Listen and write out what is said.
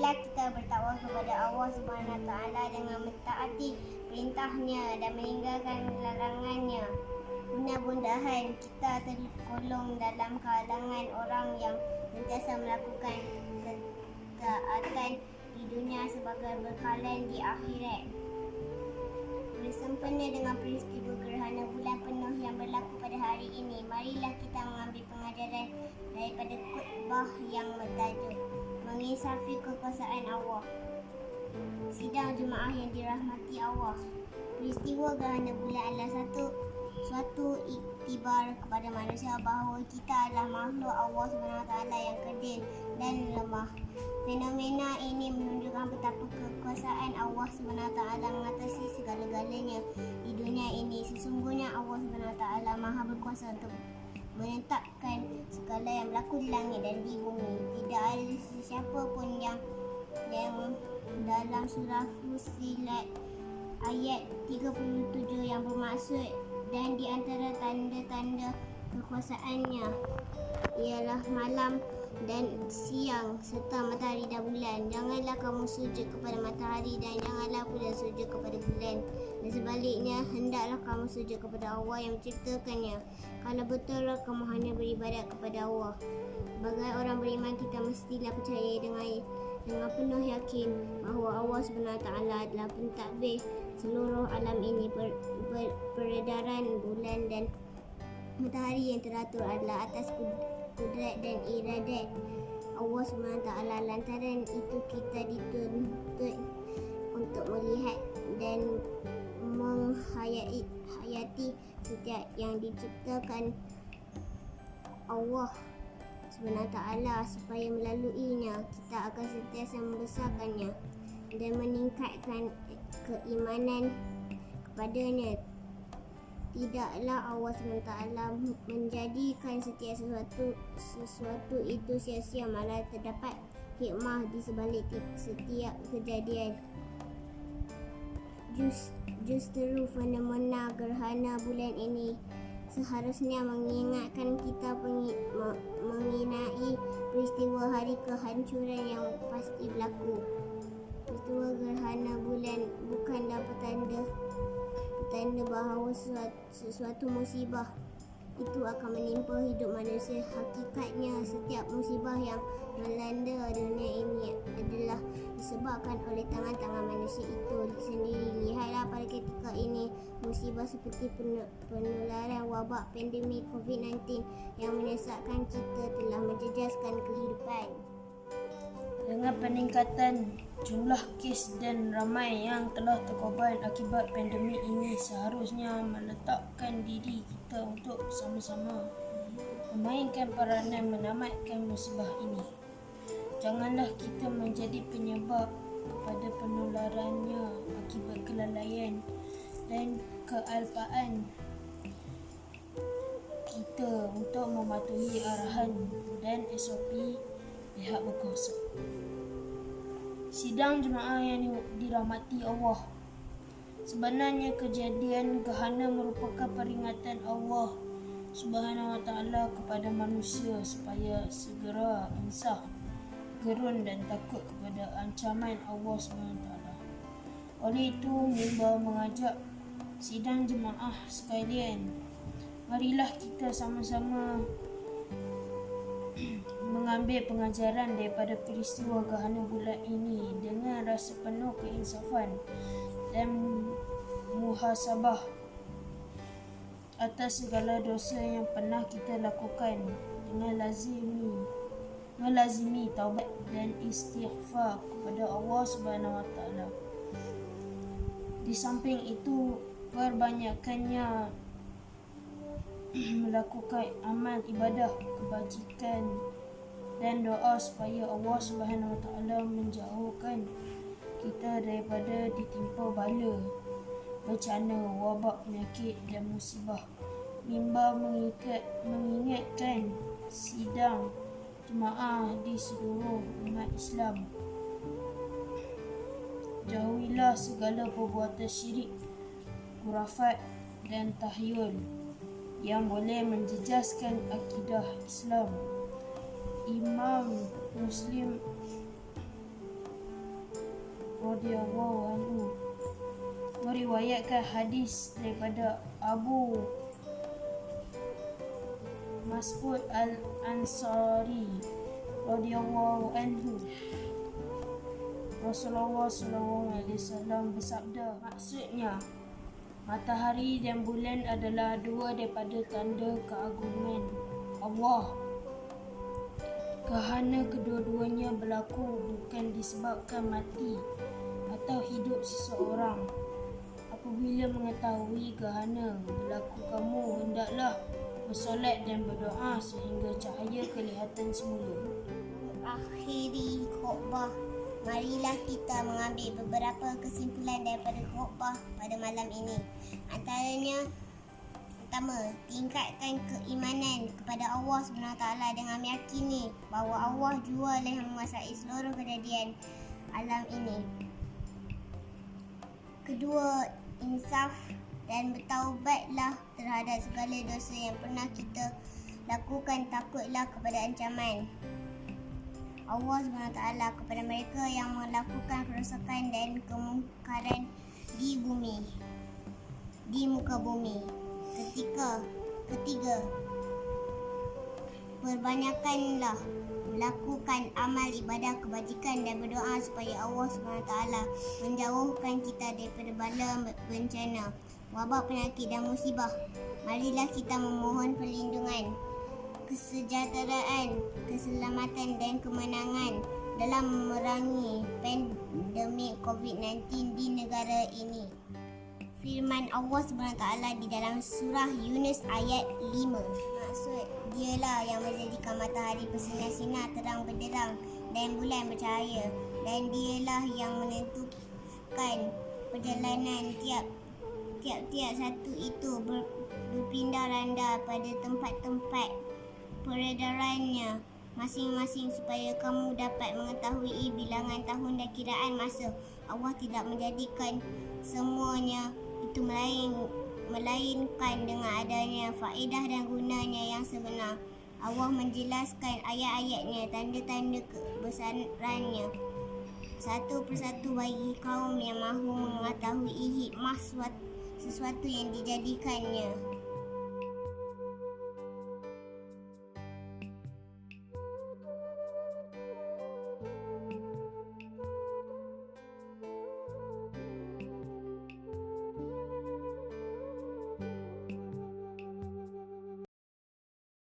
Marilah kita bertakwa kepada Allah Subhanahu Wa Taala dengan mentaati perintahnya dan meninggalkan larangannya. Mudah-mudahan kita tergolong dalam kalangan orang yang sentiasa melakukan ketaatan di dunia sebagai bekalan di akhirat. Bersempena dengan peristiwa gerhana bulan penuh yang berlaku pada hari ini, marilah kita mengambil pengajaran daripada khutbah yang bertajuk Mengisafi Kekuasaan Allah. Sidang jemaah yang dirahmati Allah, peristiwa gerhana bulan adalah suatu iktibar kepada manusia bahawa kita adalah makhluk Allah SWT yang kerdil dan lemah. Fenomena ini menunjukkan betapa kekuasaan Allah SWT mengatasi segala-galanya di dunia ini. Sesungguhnya Allah SWT maha berkuasa untuk menetapkan segala yang berlaku di langit dan di bumi. Tidak ada sesiapa pun yang dalam surah Fussilat ayat 37 yang bermaksud dan di antara tanda-tanda kekuasaannya ialah malam dan siang serta matahari dan bulan. Janganlah kamu sujud kepada matahari dan janganlah pula sujud kepada bulan. Dan sebaliknya, hendaklah kamu sujud kepada Allah yang menciptakannya. Kalau betul kamu hanya beribadat kepada Allah. Sebagai orang beriman, kita mestilah percaya dengan penuh yakin bahawa Allah SWT adalah pentadbir seluruh alam ini. Peredaran bulan dan matahari yang teratur adalah atas kudrat dan iradat Allah SWT. Lantaran itu kita dituntut untuk melihat dan menghayati setiap yang diciptakan Allah SWT supaya melaluinya kita akan sentiasa membesarkannya dan meningkatkan keimanan kepadanya. Tidaklah Allah SWT menjadikan setiap sesuatu itu sia-sia, malah terdapat hikmah di sebalik setiap kejadian. Justru fenomena gerhana bulan ini seharusnya mengingatkan kita mengenai peristiwa hari kehancuran yang pasti berlaku. Peristiwa gerhana bulan bukanlah petanda bahawa sesuatu musibah itu akan menimpa hidup manusia. Hakikatnya, setiap musibah yang melanda dunia ini adalah disebabkan oleh tangan-tangan manusia itu sendiri. Lihatlah pada ketika ini, musibah seperti penularan wabak pandemik COVID-19 yang menyesatkan kita telah menjejaskan kehidupan. Dengan peningkatan jumlah kes dan ramai yang telah terkorban akibat pandemik ini, seharusnya meletakkan diri kita untuk sama-sama memainkan peranan menamatkan musibah ini. Janganlah kita menjadi penyebab kepada penularannya akibat kelalaian dan kealpaan kita untuk mematuhi arahan dan SOP pihak berkuasa. Sidang jemaah yang dirahmati Allah, sebenarnya kejadian gerhana merupakan peringatan Allah Subhanahu Wa Taala kepada manusia supaya segera insaf, gerun dan takut kepada ancaman Allah Subhanahu Wa Taala. Oleh itu, mimbar mengajak sidang jemaah sekalian, marilah kita sama-sama mengambil pengajaran daripada peristiwa gerhana bulan ini dengan rasa penuh keinsafan dan muhasabah atas segala dosa yang pernah kita lakukan dengan melazimi taubat dan istighfar kepada Allah Subhanahu Wa Taala. Di samping itu, perbanyakkannya melakukan amal ibadah, kebajikan dan doa supaya Allah Subhanahu Wa Taala menjauhkan kita daripada ditimpa bala, bencana, wabak, penyakit dan musibah. Mimbar mengingatkan sidang jemaah di seluruh umat Islam, jauhilah segala perbuatan syirik, khurafat dan tahyul yang boleh menjejaskan akidah Islam. Imam Muslim radhiyallahu anhu meriwayatkan hadis daripada Abu Mas'ud Al-Ansari radhiyallahu anhu, Rasulullah SAW bersabda, maksudnya matahari dan bulan adalah dua daripada tanda keagungan Allah. Kerana kedua-duanya berlaku bukan disebabkan mati atau hidup seseorang. Apabila mengetahui gerhana berlaku, kamu hendaklah bersolat dan berdoa sehingga cahaya kelihatan semula. Akhiri khutbah. Marilah kita mengambil beberapa kesimpulan daripada khutbah pada malam ini. Antaranya, pertama, tingkatkan keimanan kepada Allah SWT dengan meyakini bahawa Allah jua yang menguasai seluruh kejadian alam ini. Kedua, insaf dan bertaubatlah terhadap segala dosa yang pernah kita lakukan. Takutlah kepada ancaman Allah SWT kepada mereka yang melakukan kerosakan dan kemungkaran di muka bumi. Ketiga, perbanyakkanlah melakukan amal ibadah kebajikan dan berdoa supaya Allah SWT menjauhkan kita daripada bala bencana, wabak, penyakit dan musibah. Marilah kita memohon perlindungan, kesejahteraan, keselamatan dan kemenangan dalam memerangi pandemik COVID-19 di negara ini. Firman Allah SWT di dalam surah Yunus ayat 5. Maksud dialah yang menjadikan matahari bersinar-sinar terang benderang dan bulan bercahaya, dan dialah yang menentukan perjalanan tiap-tiap satu itu berpindah randa pada tempat-tempat peredarannya masing-masing supaya kamu dapat mengetahui bilangan tahun dan kiraan masa. Allah tidak menjadikan semuanya itu melainkan dengan adanya faedah dan gunanya yang sebenar. Allah menjelaskan ayat-ayatnya, tanda-tanda kebesarannya satu persatu bagi kaum yang mahu mengetahui hikmah sesuatu yang dijadikannya.